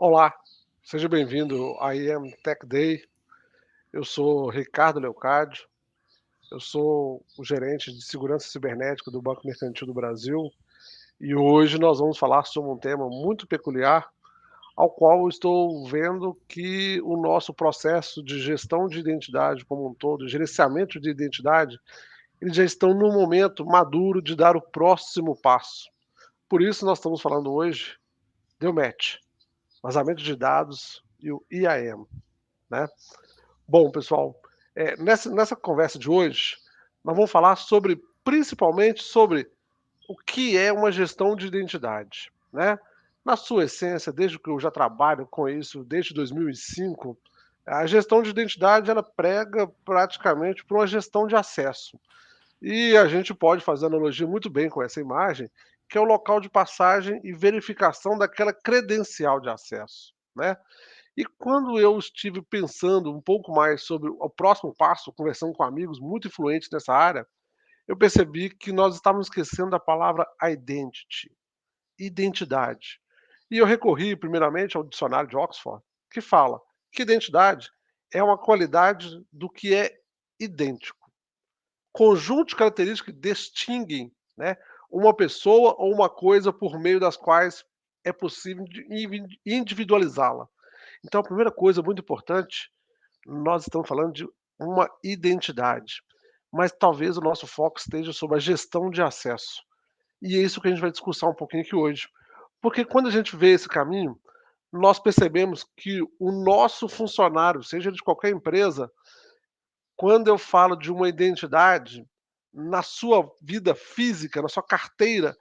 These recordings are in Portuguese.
Olá, seja bem-vindo ao IM Tech Day. Eu sou Ricardo Leocádio, eu sou o gerente de segurança cibernética do Banco Mercantil do Brasil e hoje nós vamos falar sobre um tema muito peculiar, ao qual eu estou vendo que o nosso processo de gestão de identidade como um todo, gerenciamento de identidade, eles já estão no momento maduro de dar o próximo passo. Por isso nós estamos falando hoje do match, vazamento de dados e o IAM, né? Bom, pessoal, nessa conversa de hoje, nós vamos falar principalmente sobre o que é uma gestão de identidade, né. Na sua essência, desde que eu já trabalho com isso desde 2005, a gestão de identidade ela prega praticamente por uma gestão de acesso. E a gente pode fazer analogia muito bem com essa imagem, que é o local de passagem e verificação daquela credencial de acesso, né. E quando eu estive pensando um pouco mais sobre o próximo passo, conversando com amigos muito influentes nessa área, eu percebi que nós estávamos esquecendo da palavra identity, identidade. E eu recorri primeiramente ao dicionário de Oxford, que fala que identidade é uma qualidade do que é idêntico. Conjunto de características que distinguem, né, uma pessoa ou uma coisa por meio das quais é possível individualizá-la. Então a primeira coisa muito importante, nós estamos falando de uma identidade, mas talvez o nosso foco esteja sobre a gestão de acesso. E é isso que a gente vai discussar um pouquinho aqui hoje. Porque quando a gente vê esse caminho, nós percebemos que o nosso funcionário, seja ele de qualquer empresa, quando eu falo de uma identidade, na sua vida física, na sua carteira,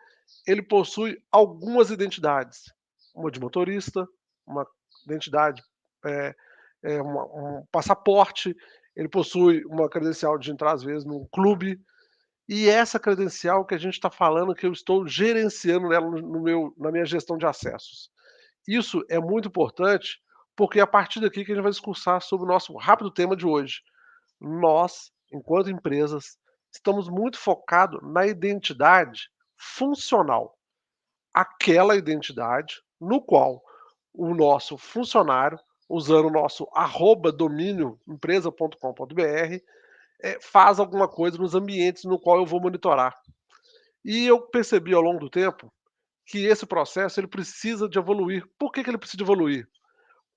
ele possui algumas identidades. Uma de motorista, uma identidade eh, um passaporte, ele possui uma credencial de entrar, às vezes, num clube, e essa credencial que a gente está falando, que eu estou gerenciando ela na minha gestão de acessos. Isso é muito importante, porque é a partir daqui que a gente vai discursar sobre o nosso rápido tema de hoje. Nós, enquanto empresas, estamos muito focados na identidade funcional, aquela identidade no qual o nosso funcionário, usando o nosso @domínio empresa.com.br, faz alguma coisa nos ambientes no qual eu vou monitorar. E eu percebi ao longo do tempo que esse processo ele precisa de evoluir. Por que ele precisa de evoluir?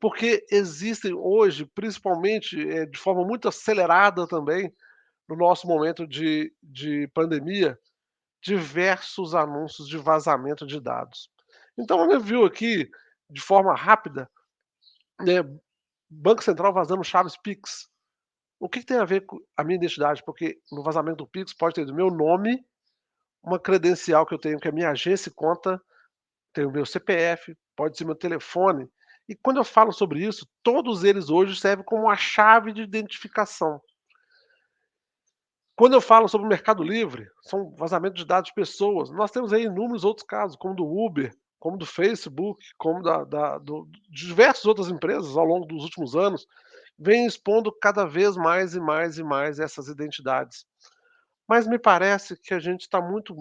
Porque existem hoje, principalmente, de forma muito acelerada também, no nosso momento de pandemia, diversos anúncios de vazamento de dados. Então a gente viu aqui, de forma rápida, né, Banco Central vazando chaves Pix. O que tem a ver com a minha identidade? Porque no vazamento do Pix pode ter o meu nome, uma credencial que eu tenho, que é a minha agência e conta, tem o meu CPF, pode ser meu telefone. E quando eu falo sobre isso, todos eles hoje servem como uma chave de identificação. Quando eu falo sobre o Mercado Livre, são vazamento de dados de pessoas. Nós temos aí inúmeros outros casos, como do Uber, como do Facebook, como de diversas outras empresas ao longo dos últimos anos, vêm expondo cada vez mais e mais e mais essas identidades. Mas me parece que a gente está muito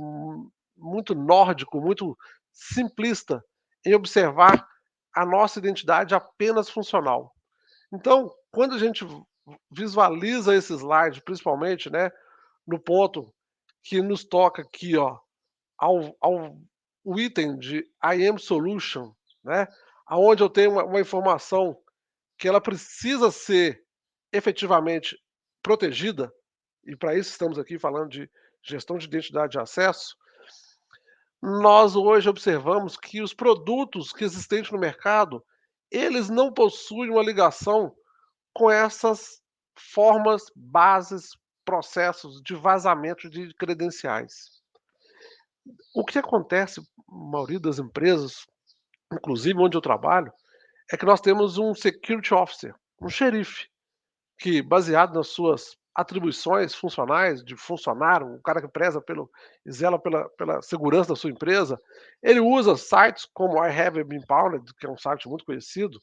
nórdico, muito simplista em observar a nossa identidade apenas funcional. Então, quando a gente visualiza esse slide, principalmente, né, no ponto que nos toca aqui, ó, ao o item de I am solution, né, aonde eu tenho uma informação que ela precisa ser efetivamente protegida, e para isso estamos aqui falando de gestão de identidade de acesso, nós hoje observamos que os produtos que existentes no mercado, eles não possuem uma ligação com essas formas, bases, processos de vazamento de credenciais. O que acontece, na maioria das empresas, inclusive onde eu trabalho, é que nós temos um security officer, um xerife, que baseado nas suas atribuições funcionais de funcionário, um cara que preza pelo e zela pela segurança da sua empresa, ele usa sites como I Have Been Pwned, que é um site muito conhecido,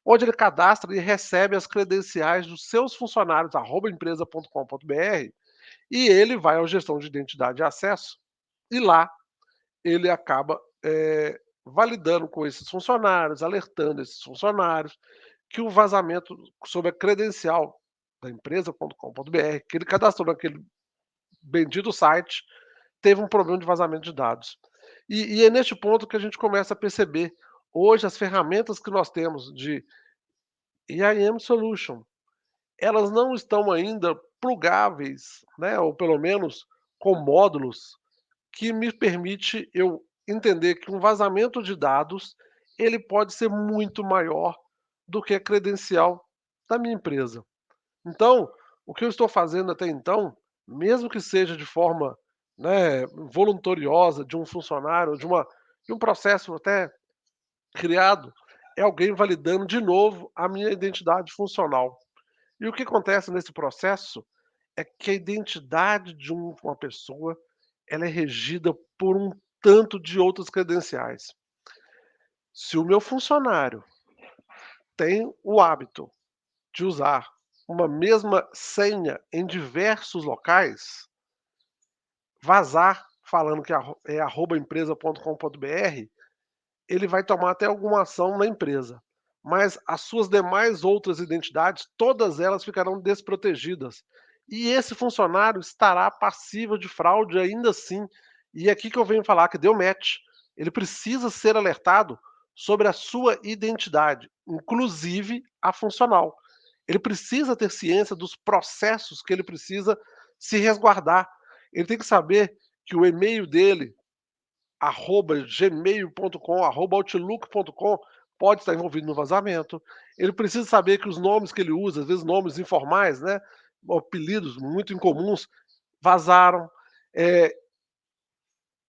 onde ele cadastra e recebe as credenciais dos seus funcionários, @empresa.com.br, e ele vai à gestão de identidade e acesso, e lá ele acaba validando com esses funcionários, alertando esses funcionários que o vazamento sobre a credencial da empresa.com.br, que ele cadastrou naquele bendito site, teve um problema de vazamento de dados. E é neste ponto que a gente começa a perceber, hoje as ferramentas que nós temos de IAM Solution, elas não estão ainda plugáveis, né, ou pelo menos com módulos que me permite eu entender que um vazamento de dados, ele pode ser muito maior do que a credencial da minha empresa. Então, o que eu estou fazendo até então, mesmo que seja de forma, né, voluntariosa de um funcionário, de um processo até criado, é alguém validando de novo a minha identidade funcional. E o que acontece nesse processo é que a identidade de uma pessoa, ela é regida por um tanto de outras credenciais. Se o meu funcionário tem o hábito de usar uma mesma senha em diversos locais, vazar falando que é @empresa.com.br, ele vai tomar até alguma ação na empresa, mas as suas demais outras identidades, todas elas ficarão desprotegidas. E esse funcionário estará passível de fraude ainda assim. E é aqui que eu venho falar que deu match. Ele precisa ser alertado sobre a sua identidade, inclusive a funcional. Ele precisa ter ciência dos processos que ele precisa se resguardar. Ele tem que saber que o e-mail dele, @gmail.com, @outlook.com, pode estar envolvido no vazamento. Ele precisa saber que os nomes que ele usa, às vezes nomes informais, né, apelidos muito incomuns, vazaram. Eh,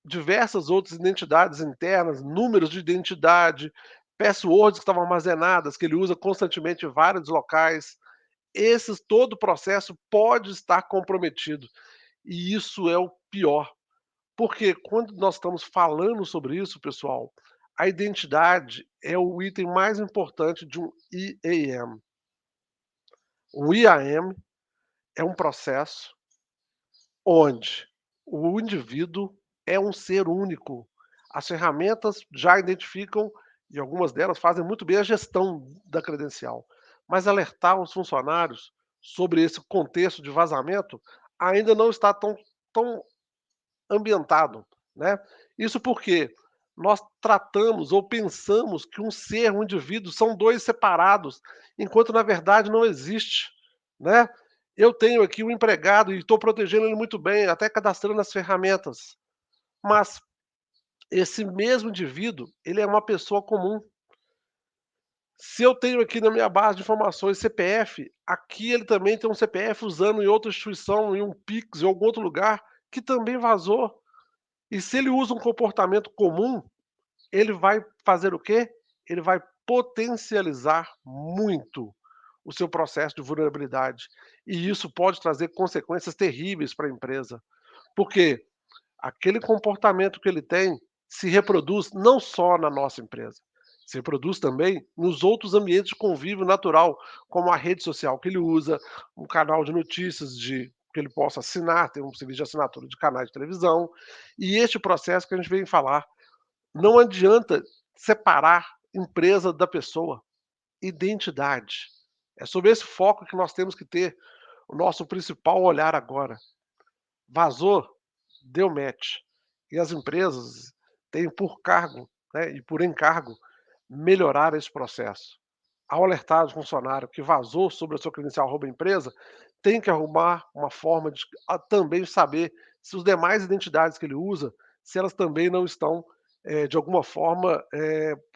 Diversas outras identidades internas, números de identidade, passwords que estavam armazenadas, que ele usa constantemente em vários locais. Todo o processo pode estar comprometido. E isso é o pior. Porque quando nós estamos falando sobre isso, pessoal, a identidade é o item mais importante de um IAM. O IAM é um processo onde o indivíduo é um ser único. As ferramentas já identificam e algumas delas fazem muito bem a gestão da credencial, mas alertar os funcionários sobre esse contexto de vazamento ainda não está tão ambientado, né. Isso porque nós tratamos ou pensamos que um indivíduo são 2 separados, enquanto na verdade não existe, né. Eu tenho aqui um empregado e estou protegendo ele muito bem, até cadastrando as ferramentas, mas esse mesmo indivíduo, ele é uma pessoa comum. Se eu tenho aqui na minha base de informações CPF, aqui ele também tem um CPF usando em outra instituição, em um Pix, em algum outro lugar, que também vazou. E se ele usa um comportamento comum, ele vai fazer o quê? Ele vai potencializar muito o seu processo de vulnerabilidade. E isso pode trazer consequências terríveis para a empresa. Porque aquele comportamento que ele tem se reproduz não só na nossa empresa, se reproduz também nos outros ambientes de convívio natural, como a rede social que ele usa, um canal de notícias que ele possa assinar, tem um serviço de assinatura de canais de televisão, e este processo que a gente vem falar. Não adianta separar empresa da pessoa, identidade. É sobre esse foco que nós temos que ter o nosso principal olhar agora. Vazou, deu match. E as empresas têm por cargo, né, e por encargo, melhorar esse processo. Ao alertar o funcionário que vazou sobre a sua credencial empresa, tem que arrumar uma forma de também saber se os demais identidades que ele usa, se elas também não estão, de alguma forma,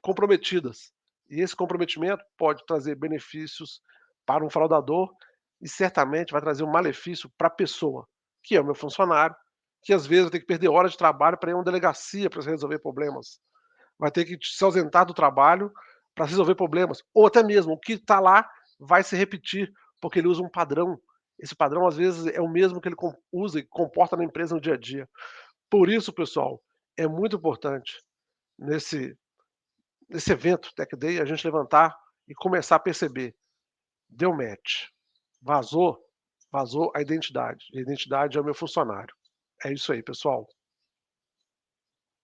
comprometidas. E esse comprometimento pode trazer benefícios para um fraudador e certamente vai trazer um malefício para a pessoa, que é o meu funcionário, que às vezes vai ter que perder horas de trabalho para ir a uma delegacia para resolver problemas. Vai ter que se ausentar do trabalho para resolver problemas, ou até mesmo o que está lá vai se repetir, porque ele usa um padrão. Esse padrão, às vezes, é o mesmo que ele usa e comporta na empresa no dia a dia. Por isso, pessoal, é muito importante nesse, nesse evento Tech Day a gente levantar e começar a perceber. Deu match. Vazou, vazou a identidade. A identidade é o meu funcionário. É isso aí, pessoal.